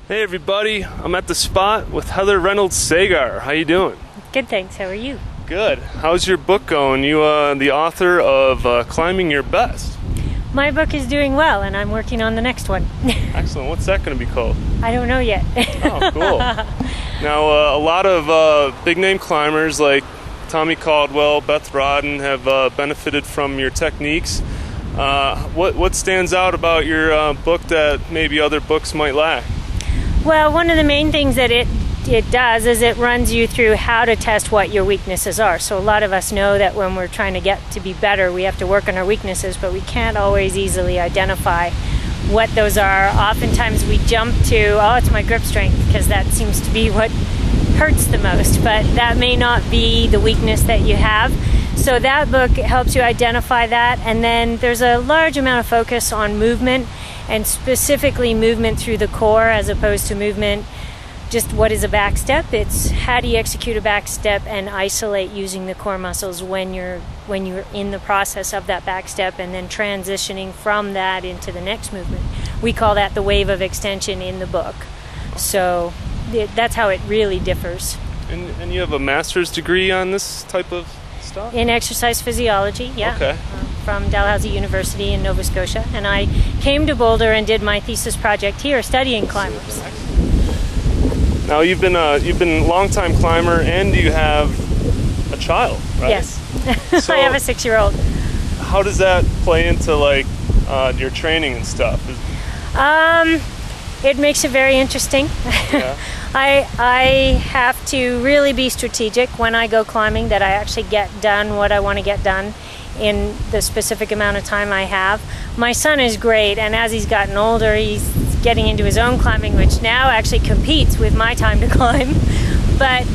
Hey everybody, I'm at the spot with Reynolds Sagar. How you doing? Good, thanks. How are you? Good. How's your book going? You the author of Climbing Your Best. My book is doing well, and I'm working on the next one. Excellent. What's that going to be called? I don't know yet. Oh, cool. Now, a lot of big name climbers like Tommy Caldwell, Beth Rodden have benefited from your techniques. What stands out about your book that maybe other books might lack? Well, one of the main things that it does is it runs you through how to test what your weaknesses are. So a lot of us know that when we're trying to get to be better, we have to work on our weaknesses, but we can't always easily identify what those are. Oftentimes we jump to, oh, it's my grip strength, because that seems to be what hurts the most, but that may not be the weakness that you have. So that book helps you identify that, and then there's a large amount of focus on movement, and specifically movement through the core as opposed to movement just what is a back step. It's how do you execute a back step and isolate using the core muscles when you're in the process of that back step, and then transitioning from that into the next movement. We call that the wave of extension in the book. So that's how it really differs. And you have a master's degree on this type of stuff? In exercise physiology, yeah. Okay. From Dalhousie University in Nova Scotia, and I came to Boulder and did my thesis project here studying climbers. Now you've been a long-time climber, and you have a child, right? Yes. So I have a 6-year-old. How does that play into like your training and stuff? It makes it very interesting. Yeah. I have to really be strategic when I go climbing, that I actually get done what I want to get done in the specific amount of time I have. My son is great, and as he's gotten older, he's getting into his own climbing, which now actually competes with my time to climb. But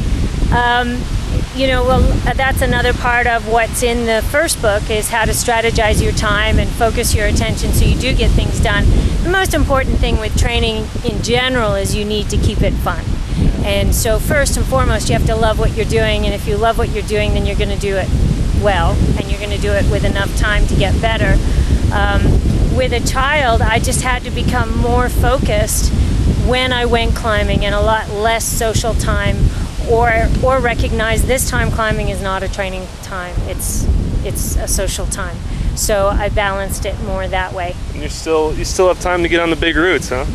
that's another part of what's in the first book, is how to strategize your time and focus your attention so you do get things done. The most important thing with training in general is you need to keep it fun. And so first and foremost, you have to love what you're doing, and if you love what you're doing, then you're going to do it well, and you're going to do it with enough time to get better. With a child, I just had to become more focused when I went climbing, and a lot less social time, or recognize this time climbing is not a training time, it's a social time. So I balanced it more that way. And you still have time to get on the big routes, huh?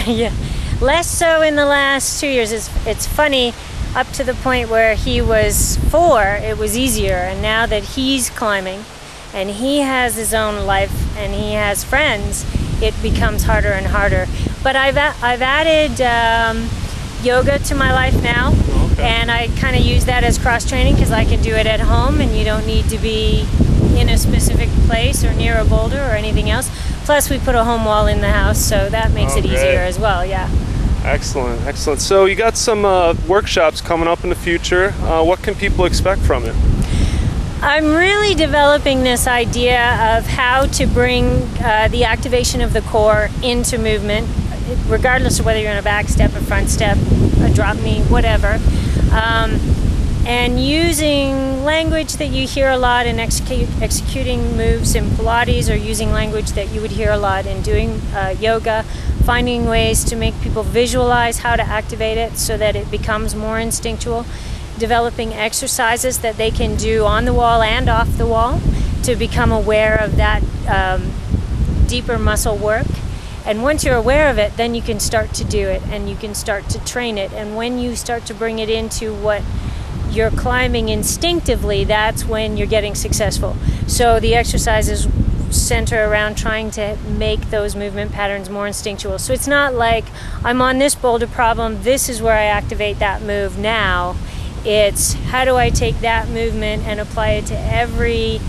Yeah, less so in the last 2 years. It's funny, up to the point where he was 4, it was easier, and now that he's climbing and he has his own life and he has friends, it becomes harder and harder. But I've added yoga to my life now. Okay. And I kind of use that as cross-training, because I can do it at home and you don't need to be in a specific place or near a boulder or anything else. Plus we put a home wall in the house, so that makes it easier as well. Yeah. Excellent, excellent. So you got some workshops coming up in the future. What can people expect from it? I'm really developing this idea of how to bring the activation of the core into movement, regardless of whether you're in a back step, a front step, a drop knee, whatever. And using language that you hear a lot in executing moves in Pilates, or using language that you would hear a lot in doing yoga, finding ways to make people visualize how to activate it so that it becomes more instinctual, developing exercises that they can do on the wall and off the wall to become aware of that deeper muscle work. And once you're aware of it, then you can start to do it, and you can start to train it. And when you start to bring it into what you're climbing instinctively, that's when you're getting successful. So the exercises center around trying to make those movement patterns more instinctual. So it's not like, I'm on this boulder problem, this is where I activate that move now. It's how do I take that movement and apply it to every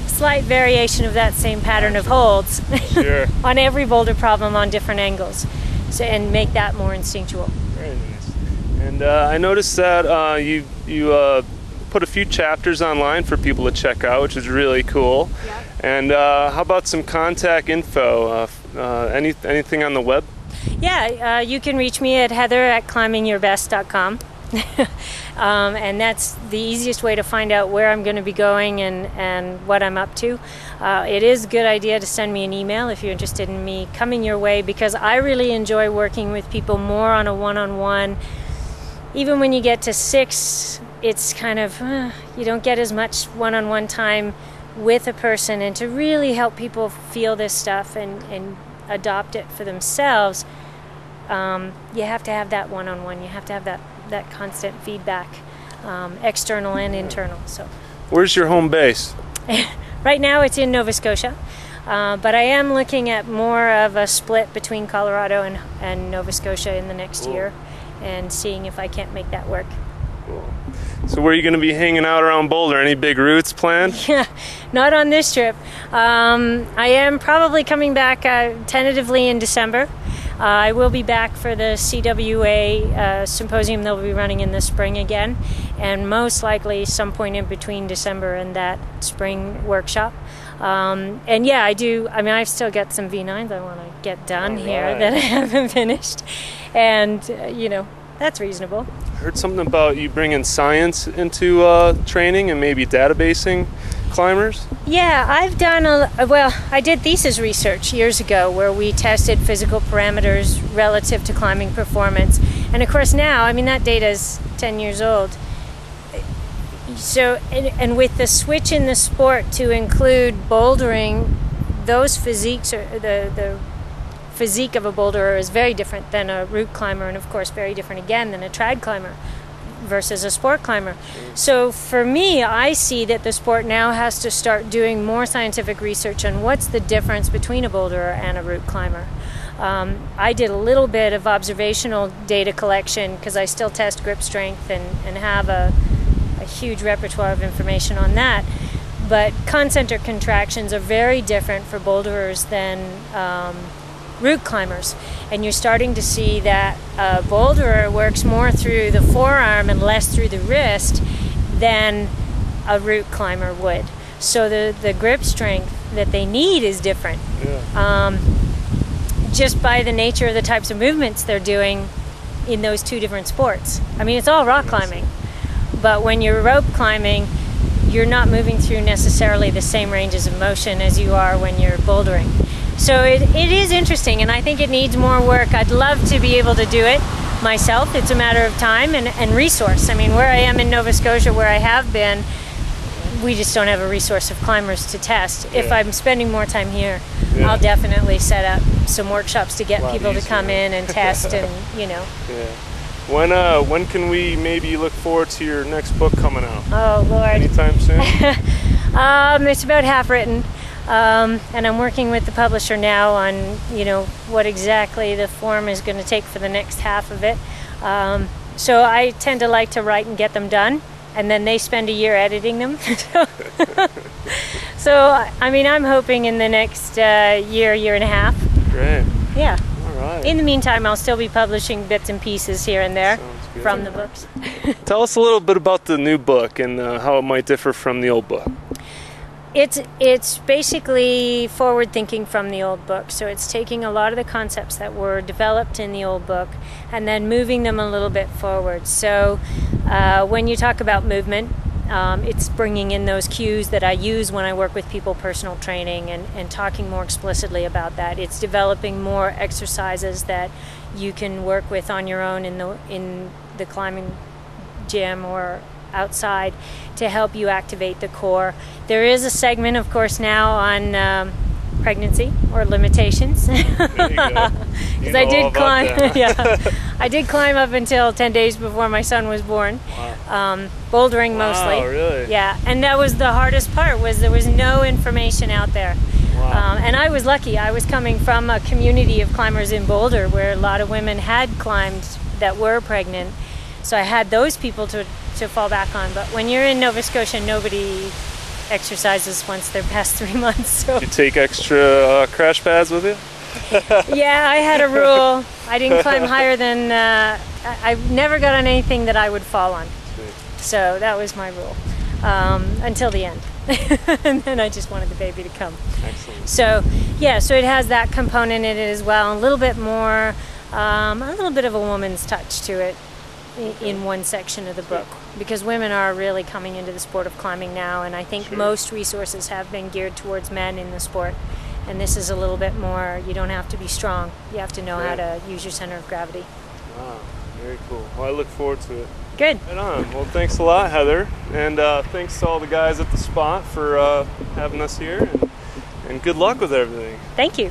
slight variation of that same pattern of holds. Sure. On every boulder problem on different angles, so, and make that more instinctual. Very nice. And I noticed that you put a few chapters online for people to check out, which is really cool. Yep. And how about some contact info? Anything on the web? Yeah, you can reach me at heather@climbingyourbest.com. And that's the easiest way to find out where I'm going to be going and what I'm up to. It is a good idea to send me an email if you're interested in me coming your way, because I really enjoy working with people more on a one-on-one. Even when you get to 6, it's kind of, you don't get as much one-on-one time with a person, and to really help people feel this stuff and adopt it for themselves, you have to have that one-on-one. You have to have that constant feedback, external and internal. So, where's your home base? Right now it's in Nova Scotia, but I am looking at more of a split between Colorado and Nova Scotia in the next year, and seeing if I can't make that work. Cool. So where are you going to be hanging out around Boulder? Any big routes planned? Yeah, not on this trip. I am probably coming back tentatively in December. I will be back for the CWA symposium they'll be running in the spring again, and most likely some point in between December and that spring workshop. And yeah, I've still got some V9s I want to get done here that I haven't finished, and that's reasonable. I heard something about you bringing science into training and maybe databasing climbers. Yeah, I've done I did thesis research years ago where we tested physical parameters relative to climbing performance, and of course now, that data is 10 years old. So, and with the switch in the sport to include bouldering, those physiques, the physique of a boulderer is very different than a route climber, and of course very different again than a trad climber versus a sport climber. So for me, I see that the sport now has to start doing more scientific research on what's the difference between a boulderer and a route climber. I did a little bit of observational data collection because I still test grip strength and have a huge repertoire of information on that. But concentric contractions are very different for boulderers than route climbers, and you're starting to see that a boulderer works more through the forearm and less through the wrist than a route climber would. So the grip strength that they need is different, just by the nature of the types of movements they're doing in those two different sports. It's all rock climbing, but when you're rope climbing, you're not moving through necessarily the same ranges of motion as you are when you're bouldering. So it is interesting, and I think it needs more work. I'd love to be able to do it myself. It's a matter of time and resource. Where I am in Nova Scotia, where I have been, we just don't have a resource of climbers to test. If I'm spending more time here, I'll definitely set up some workshops to get people to come in and test and. When can we maybe look forward to your next book coming out? Oh, Lord. Anytime soon? It's about half written. And I'm working with the publisher now on, what exactly the form is going to take for the next half of it. So I tend to like to write and get them done, and then they spend a year editing them. So, I'm hoping in the next year and a half. Great. Yeah. All right. In the meantime, I'll still be publishing bits and pieces here and there from the books. Tell us a little bit about the new book and how it might differ from the old book. It's basically forward thinking from the old book. So it's taking a lot of the concepts that were developed in the old book and then moving them a little bit forward. So when you talk about movement, it's bringing in those cues that I use when I work with people personal training and talking more explicitly about that. It's developing more exercises that you can work with on your own in the climbing gym or outside to help you activate the core. There is a segment, of course, now on pregnancy or limitations. There you go. Because I did climb. I did climb up until 10 days before my son was born. Wow. Bouldering mostly. Wow, really? Yeah, and that was the hardest part. Was there was no information out there. Wow. And I was lucky. I was coming from a community of climbers in Boulder where a lot of women had climbed that were pregnant. So I had those people to fall back on. But when you're in Nova Scotia, nobody exercises once they're past 3 months. So. Did you take extra crash pads with you? Yeah, I had a rule. I didn't climb higher than, I never got on anything that I would fall on. So that was my rule until the end. And then I just wanted the baby to come. Excellent. So yeah, so it has that component in it as well. A little bit more, a little bit of a woman's touch to it. in one section of the book, because women are really coming into the sport of climbing now, and I think most resources have been geared towards men in the sport, and this is a little bit more, you don't have to be strong, you have to know how to use your center of gravity. Wow, very cool. Well, I look forward to it. Good. Right on. Well, thanks a lot, Heather, and thanks to all the guys at the spot for having us here, and good luck with everything. Thank you.